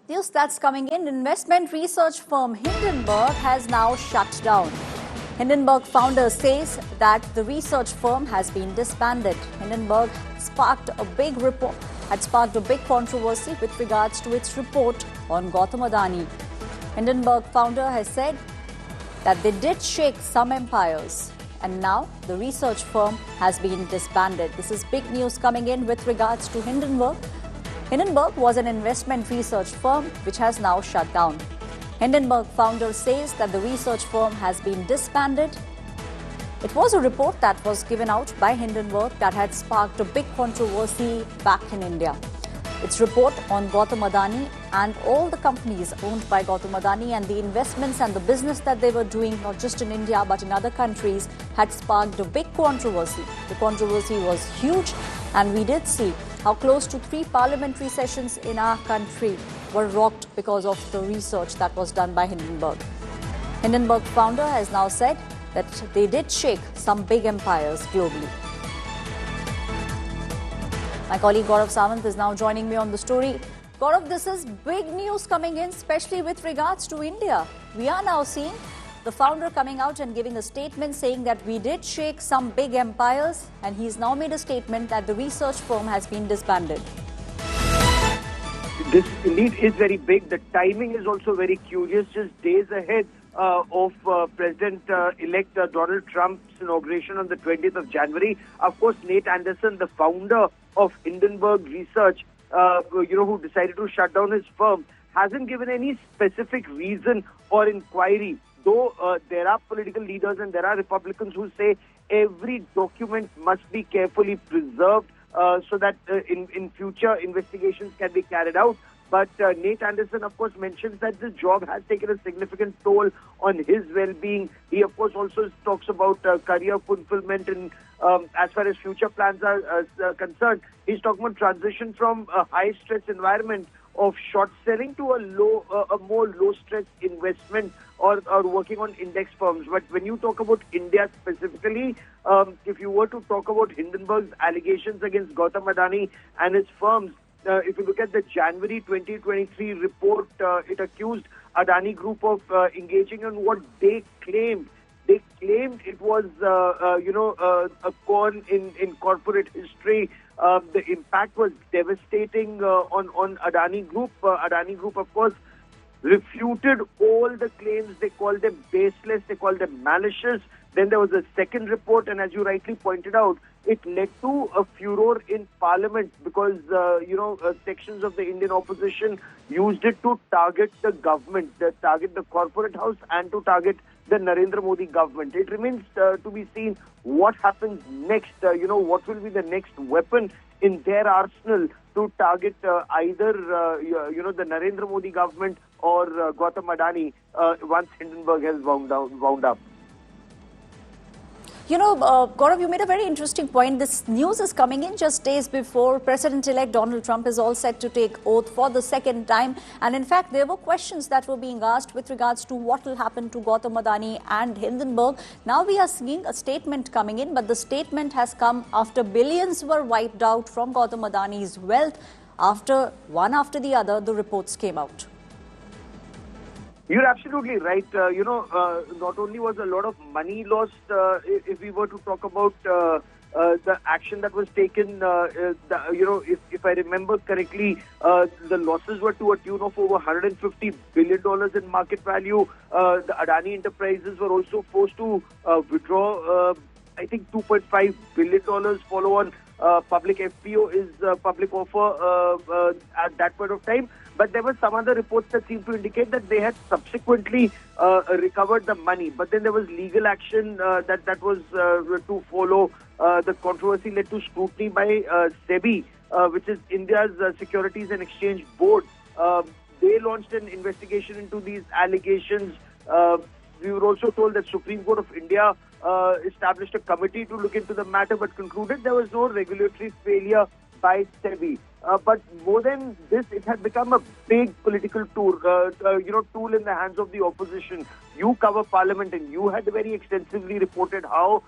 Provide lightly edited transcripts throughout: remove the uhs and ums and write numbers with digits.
News that's coming in. Investment research firm Hindenburg has now shut down. Hindenburg founder says that the research firm has been disbanded. Hindenburg had sparked a big controversy with regards to its report on Gautam Adani. Hindenburg founder has said that they did shake some empires, and now the research firm has been disbanded. This is big news coming in with regards to Hindenburg. Hindenburg was an investment research firm which has now shut down. Hindenburg founder says that the research firm has been disbanded. It was a report that was given out by Hindenburg that had sparked a big controversy back in India. Its report on Gautam Adani and all the companies owned by Gautam Adani and the investments and the business that they were doing, not just in India but in other countries, had sparked a big controversy. The controversy was huge, and we did see how close to 3 parliamentary sessions in our country were rocked because of the research that was done by Hindenburg. Hindenburg founder has now said that they did shake some big empires globally. My colleague Gautam Adani is now joining me on the story. Gautam, this is big news coming in, especially with regards to India. We are now seeing the founder coming out and giving a statement saying that we did shake some big empires, and he's now made a statement that the research firm has been disbanded. This indeed is very big. The timing is also very curious, just days ahead of President-elect Donald Trump's inauguration on the 20th of January. Of course, Nate Anderson, the founder of Hindenburg Research, who decided to shut down his firm, hasn't given any specific reason or inquiry. Though there are political leaders and there are Republicans who say every document must be carefully preserved so that in future investigations can be carried out. But Nate Anderson, of course, mentions that this job has taken a significant toll on his well-being. He, of course, also talks about career fulfillment, and as far as future plans are concerned, he's talking about transition from a high-stress environment of short selling to a more low-stress investment or working on index firms. But when you talk about India specifically, if you were to talk about Hindenburg's allegations against Gautam Adani and his firms, if you look at the January 2023 report, it accused Adani Group of engaging in what they claimed. They claimed it was, a con in corporate history. The impact was devastating on Adani Group. Adani Group, of course, refuted all the claims. They called them baseless. They called them malicious. Then there was a second report, and as you rightly pointed out, it led to a furor in Parliament because, sections of the Indian opposition used it to target the government, target the corporate house, and to target the Narendra Modi government. It remains to be seen what happens next. What will be the next weapon in their arsenal to target either, the Narendra Modi government or Gautam Adani once Hindenburg has wound up. Gaurav, you made a very interesting point. This news is coming in just days before President-elect Donald Trump is all set to take oath for the second time. And in fact, there were questions that were being asked with regards to what will happen to Gautam Adani and Hindenburg. Now we are seeing a statement coming in, but the statement has come after billions were wiped out from Gautam Adani's wealth. One after the other, the reports came out. You're absolutely right. Not only was a lot of money lost, if we were to talk about the action that was taken, if I remember correctly, the losses were to a tune of over $150 billion in market value. The Adani Enterprises were also forced to withdraw, I think, $2.5 billion follow-on public FPO is public offer at that point of time. But there were some other reports that seemed to indicate that they had subsequently recovered the money. But then there was legal action that was to follow. The controversy led to scrutiny by SEBI, which is India's Securities and Exchange Board. They launched an investigation into these allegations. We were also told that Supreme Court of India established a committee to look into the matter, but concluded there was no regulatory failure by SEBI. But more than this, it has become a big political tool, tool in the hands of the opposition. You cover Parliament, and you had very extensively reported how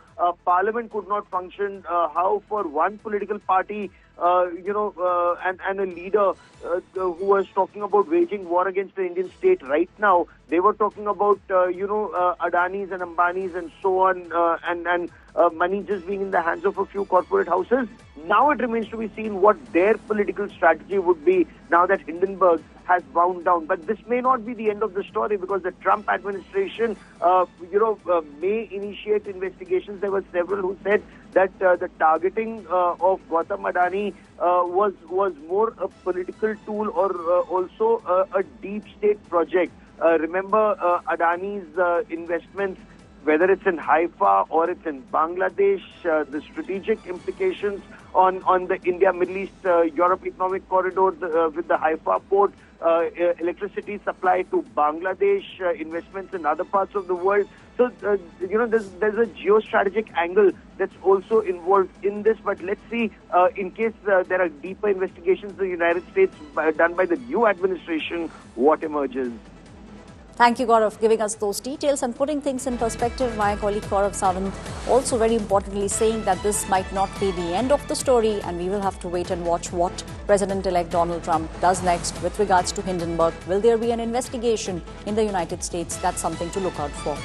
Parliament could not function, how for one political party, and a leader who was talking about waging war against the Indian state right now, they were talking about, Adanis and Ambanis and so on, and money just being in the hands of a few corporate houses. Now it remains to be seen what their political strategy would be now that Hindenburg has wound down. But this may not be the end of the story, because the Trump administration, may initiate investigations. There were several who said that the targeting of Gautam Adani was more a political tool or also a deep state project. Remember Adani's investments, whether it's in Haifa or it's in Bangladesh, the strategic implications on the India-Middle East-Europe economic corridor with the Haifa port, electricity supply to Bangladesh, investments in other parts of the world. So, there's a geostrategic angle that's also involved in this. But let's see, in case there are deeper investigations in the United States done by the new administration, what emerges. Thank you, Gaurav, giving us those details and putting things in perspective. My colleague Gaurav Sawant also very importantly saying that this might not be the end of the story, and we will have to wait and watch what President-elect Donald Trump does next with regards to Hindenburg. Will there be an investigation in the United States? That's something to look out for.